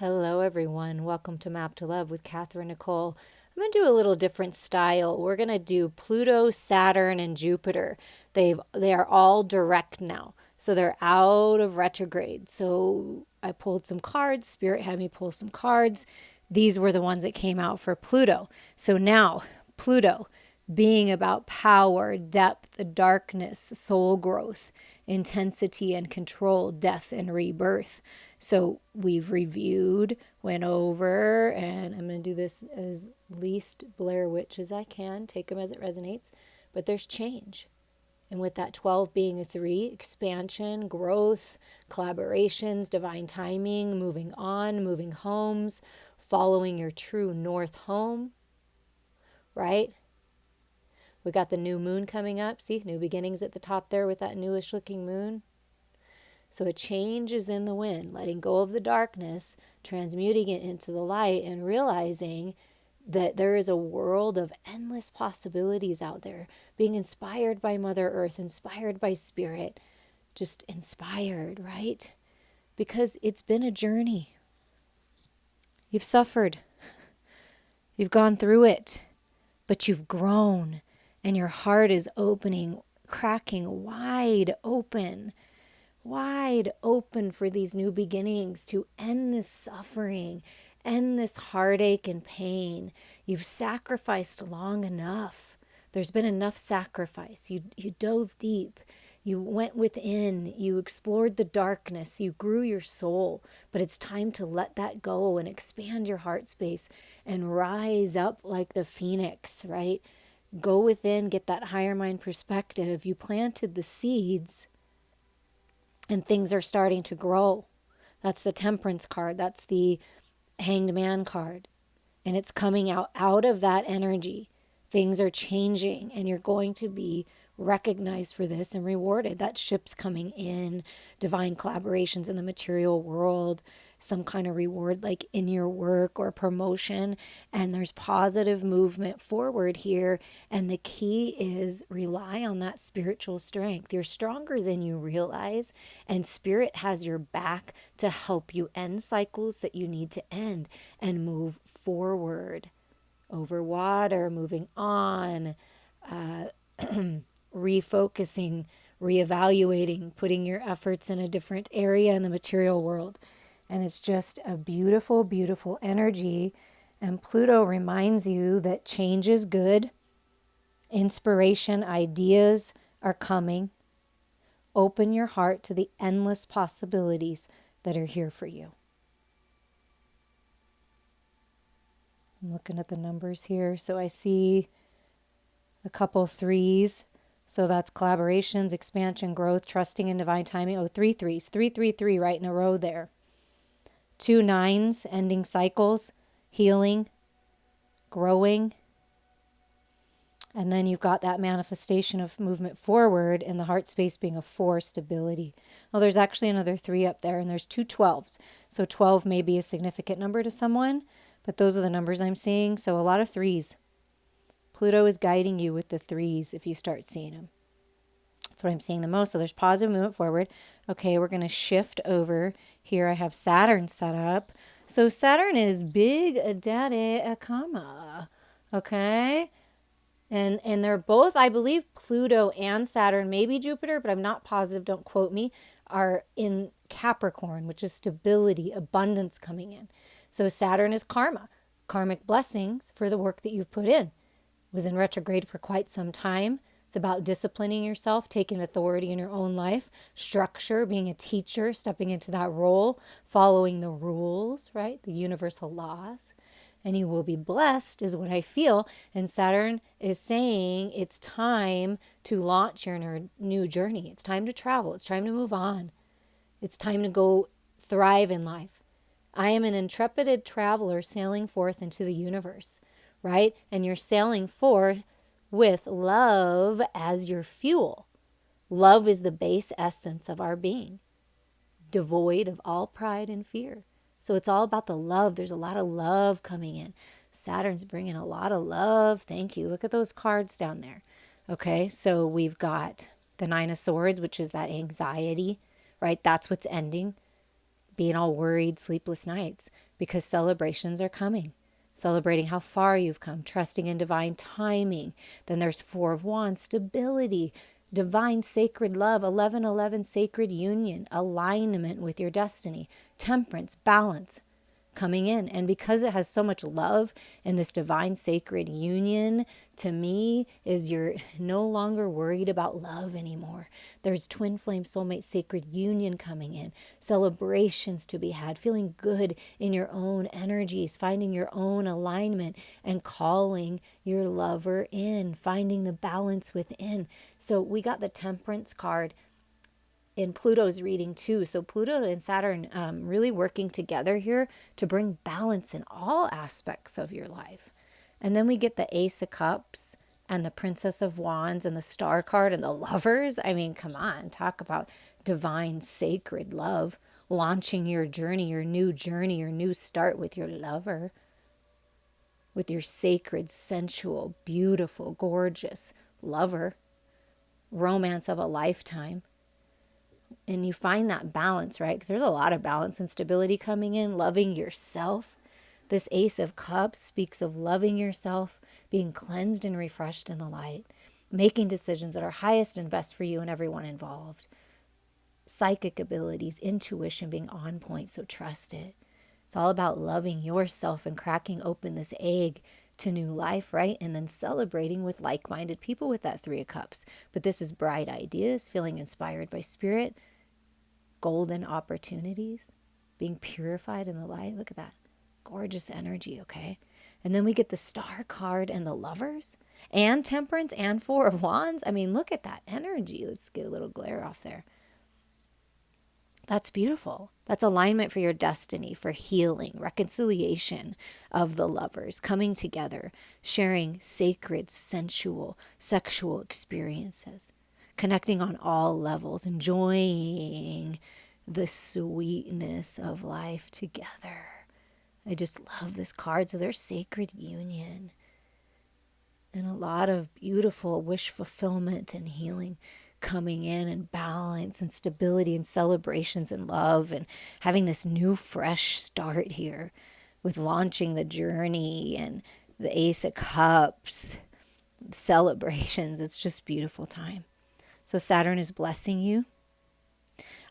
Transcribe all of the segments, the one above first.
Hello, everyone. Welcome to Map to Love with Catherine Nicole. I'm going to do a little different style. We're going to do Pluto, Saturn, and Jupiter. They are all direct now, so they're out of retrograde. So I pulled some cards. Spirit had me pull some cards. These were the ones that came out for Pluto. So now, Pluto being about power, depth, darkness, soul growth, intensity and control, death and rebirth. So we've reviewed, went over, and I'm going to do this as least Blair Witch as I can, take them as it resonates, but there's change. And with that 12 being a 3, expansion, growth, collaborations, divine timing, moving on, moving homes, following your true north home, right? We got the new moon coming up. See, new beginnings at the top there with that newish looking moon. So a change is in the wind, letting go of the darkness, transmuting it into the light, and realizing that there is a world of endless possibilities out there, being inspired by Mother Earth, inspired by Spirit, just inspired, right? Because it's been a journey. You've suffered. You've gone through it, but you've grown, and your heart is opening, cracking wide open for these new beginnings to end this suffering, end this heartache and pain. You've sacrificed long enough. There's been enough sacrifice. You dove deep. You went within. You explored the darkness. You grew your soul. But it's time to let that go and expand your heart space and rise up like the phoenix, right? Go within, get that higher mind perspective. You planted the seeds and things are starting to grow. That's the Temperance card. That's the Hanged Man card. And it's coming out of that energy. Things are changing and you're going to be recognized for this and rewarded. That ship's coming in, divine collaborations in the material world, some kind of reward like in your work or promotion, and there's positive movement forward here. And the key is rely on that spiritual strength. You're stronger than you realize, and Spirit has your back to help you end cycles that you need to end and move forward over water, moving on, refocusing, reevaluating, putting your efforts in a different area in the material world. And it's just a beautiful, beautiful energy. And Pluto reminds you that change is good. Inspiration, ideas are coming. Open your heart to the endless possibilities that are here for you. I'm looking at the numbers here. So I see a couple 3s. So that's collaborations, expansion, growth, trusting in divine timing. Oh, 3 3s. 3 3 3 right in a row there. 2 9s, ending cycles, healing, growing. And then you've got that manifestation of movement forward and the heart space being a 4, stability. Well, there's actually another 3 up there, and there's 2 12s. So 12 may be a significant number to someone, but those are the numbers I'm seeing. So a lot of 3s. Pluto is guiding you with the 3s if you start seeing them. That's what I'm seeing the most. So there's positive movement forward. Okay, we're going to shift over. Here I have Saturn set up. So Saturn is big daddy akama. Okay? And they're both, I believe, Pluto and Saturn, maybe Jupiter, but I'm not positive, don't quote me, are in Capricorn, which is stability, abundance coming in. So Saturn is karma, karmic blessings for the work that you've put in. Was in retrograde for quite some time. It's about disciplining yourself, taking authority in your own life, structure, being a teacher, stepping into that role, following the rules, right? The universal laws. And you will be blessed is what I feel. And Saturn is saying it's time to launch your new journey. It's time to travel. It's time to move on. It's time to go thrive in life. I am an intrepid traveler sailing forth into the universe. Right? And you're sailing forth with love as your fuel. Love is the base essence of our being, devoid of all pride and fear. So it's all about the love. There's a lot of love coming in. Saturn's bringing a lot of love. Thank you. Look at those cards down there. Okay, so we've got the 9 of Swords, which is that anxiety, right? That's what's ending. being all worried, sleepless nights, because celebrations are coming. Celebrating how far you've come, trusting in divine timing. Then there's Four of Wands, stability, divine sacred love, 1111 sacred union, alignment with your destiny, temperance, balance coming in. And because it has so much love and this divine sacred union, to me, is you're no longer worried about love anymore. There's twin flame soulmate sacred union coming in, celebrations to be had, feeling good in your own energies, finding your own alignment and calling your lover in, finding the balance within. So we got the Temperance card in Pluto's reading too. So Pluto and Saturn really working together here to bring balance in all aspects of your life. And then we get the Ace of Cups and the Princess of Wands and the Star card and the Lovers. I mean, come on, talk about divine sacred love, launching your journey, your new start with your lover, with your sacred, sensual, beautiful, gorgeous lover, romance of a lifetime. And you find that balance, right? Because there's a lot of balance and stability coming in, loving yourself. This Ace of Cups speaks of loving yourself, being cleansed and refreshed in the light, making decisions that are highest and best for you and everyone involved. Psychic abilities, intuition being on point, so trust it. It's all about loving yourself and cracking open this egg to new life, right? And then celebrating with like-minded people with that Three of Cups. But this is bright ideas, feeling inspired by spirit, golden opportunities, being purified in the light. Look at that. Gorgeous energy, okay? And then we get the Star card and the Lovers and Temperance and Four of Wands. I mean, look at that energy. Let's get a little glare off there. That's beautiful. That's alignment for your destiny, for healing, reconciliation of the lovers, coming together, sharing sacred, sensual, sexual experiences, connecting on all levels, enjoying the sweetness of life together. I just love this card. So there's sacred union and a lot of beautiful wish fulfillment and healing coming in, and balance and stability and celebrations and love, and having this new fresh start here with launching the journey and the Ace of Cups, celebrations. It's just beautiful time. So Saturn is blessing you.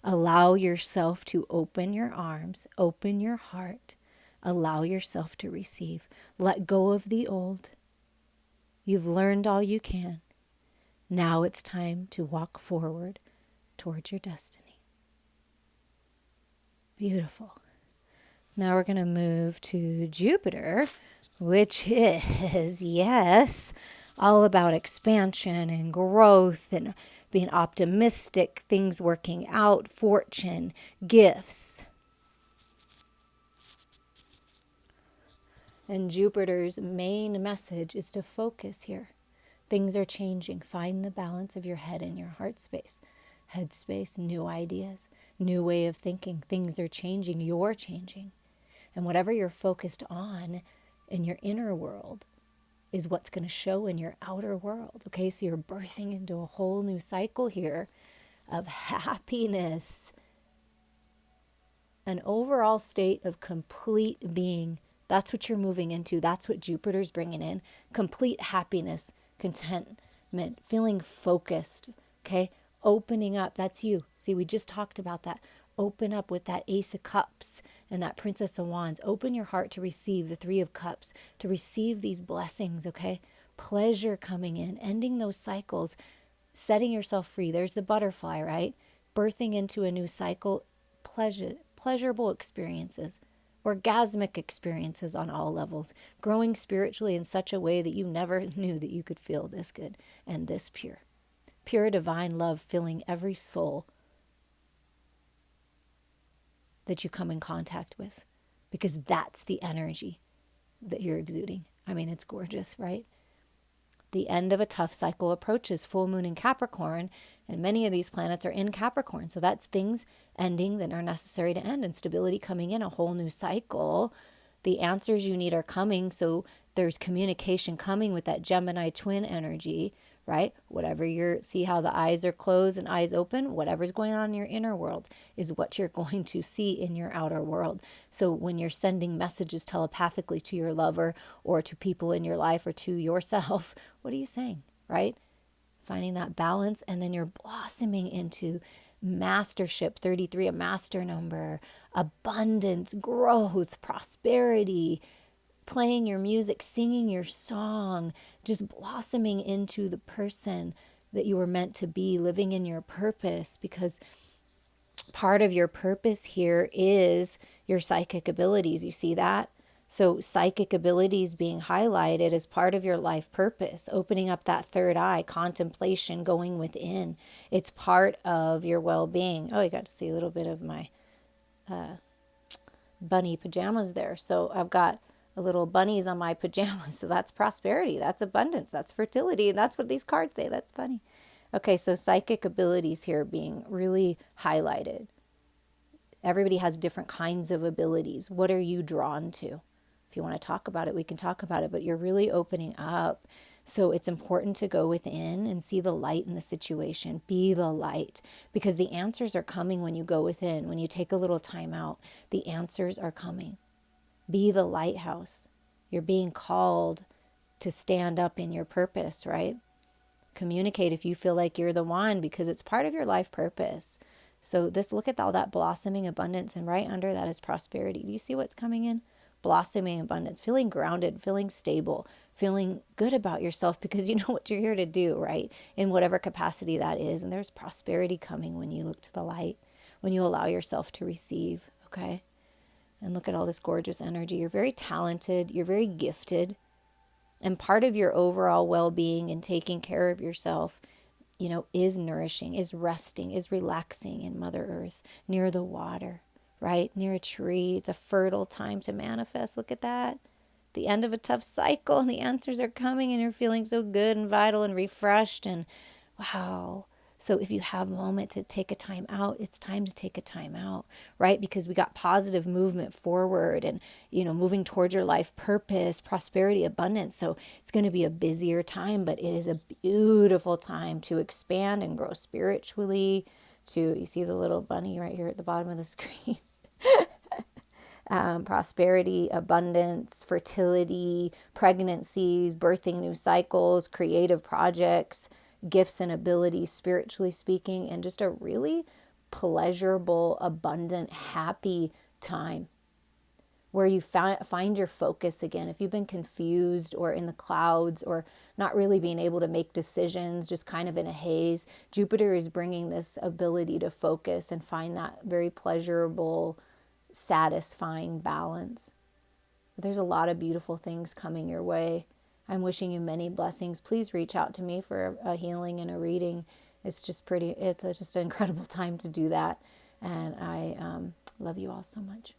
Allow yourself to open your arms, open your heart, allow yourself to receive. Let go of the old. You've learned all you can. Now it's time to walk forward towards your destiny. Beautiful. Now we're going to move to Jupiter, which is, yes, all about expansion and growth and being optimistic, things working out, fortune, gifts. And Jupiter's main message is to focus here. Things are changing. Find the balance of your head and your heart space. Head space, new ideas, new way of thinking. Things are changing. You're changing. And whatever you're focused on in your inner world is what's going to show in your outer world. Okay, so you're birthing into a whole new cycle here of happiness, an overall state of complete being. That's what you're moving into. That's what Jupiter's bringing in. Complete happiness, contentment, feeling focused, okay? Opening up, that's you. See, we just talked about that. Open up with that Ace of Cups and that Princess of Wands. Open your heart to receive the Three of Cups, to receive these blessings, okay? Pleasure coming in, ending those cycles, setting yourself free. There's the butterfly, right? Birthing into a new cycle, pleasurable experiences, orgasmic experiences on all levels, growing spiritually in such a way that you never knew that you could feel this good and this pure. Pure divine love filling every soul that you come in contact with, because that's the energy that you're exuding. I mean, it's gorgeous, right? The end of a tough cycle approaches. Full moon in Capricorn, and many of these planets are in Capricorn. So that's things ending that are necessary to end, and stability coming in, a whole new cycle. The answers you need are coming. So there's communication coming with that Gemini twin energy, right? Whatever see how the eyes are closed and eyes open, whatever's going on in your inner world is what you're going to see in your outer world. So when you're sending messages telepathically to your lover or to people in your life or to yourself, what are you saying, right? Finding that balance, and then you're blossoming into mastership, 33, a master number, abundance, growth, prosperity, playing your music, singing your song, just blossoming into the person that you were meant to be, living in your purpose, because part of your purpose here is your psychic abilities. You see that? So psychic abilities being highlighted as part of your life purpose, opening up that third eye, contemplation, going within. It's part of your well-being. Oh, you got to see a little bit of my bunny pajamas there. So I've got a little bunnies on my pajamas. So that's prosperity, that's abundance, that's fertility. And that's what these cards say. That's funny. Okay, so psychic abilities here being really highlighted. Everybody has different kinds of abilities. What are you drawn to? If you want to talk about it, we can talk about it, but you're really opening up. So it's important to go within and see the light in the situation. Be the light, because the answers are coming when you go within. When you take a little time out, the answers are coming. Be the lighthouse. You're being called to stand up in your purpose, right? Communicate if you feel like you're the one, because it's part of your life purpose. So look at all that blossoming abundance, and right under that is prosperity. Do you see what's coming in? Blossoming abundance, feeling grounded, feeling stable, feeling good about yourself because you know what you're here to do, right? In whatever capacity that is. And there's prosperity coming when you look to the light, when you allow yourself to receive, okay? And look at all this gorgeous energy. You're very talented. You're very gifted. And part of your overall well-being and taking care of yourself, is nourishing, is resting, is relaxing in Mother Earth, near the water, right? Near a tree. It's a fertile time to manifest. Look at that. The end of a tough cycle, and the answers are coming, and you're feeling so good and vital and refreshed, and wow. So if you have a moment to take a time out, it's time to take a time out, right? Because we got positive movement forward and, moving towards your life purpose, prosperity, abundance. So it's going to be a busier time, but it is a beautiful time to expand and grow spiritually. You see the little bunny right here at the bottom of the screen? Prosperity, abundance, fertility, pregnancies, birthing new cycles, creative projects, gifts and abilities, spiritually speaking, and just a really pleasurable, abundant, happy time where you find your focus again. If you've been confused or in the clouds or not really being able to make decisions, just kind of in a haze, Jupiter is bringing this ability to focus and find that very pleasurable, satisfying balance. There's a lot of beautiful things coming your way. I'm wishing you many blessings. Please reach out to me for a healing and a reading. It's just just an incredible time to do that. And I love you all so much.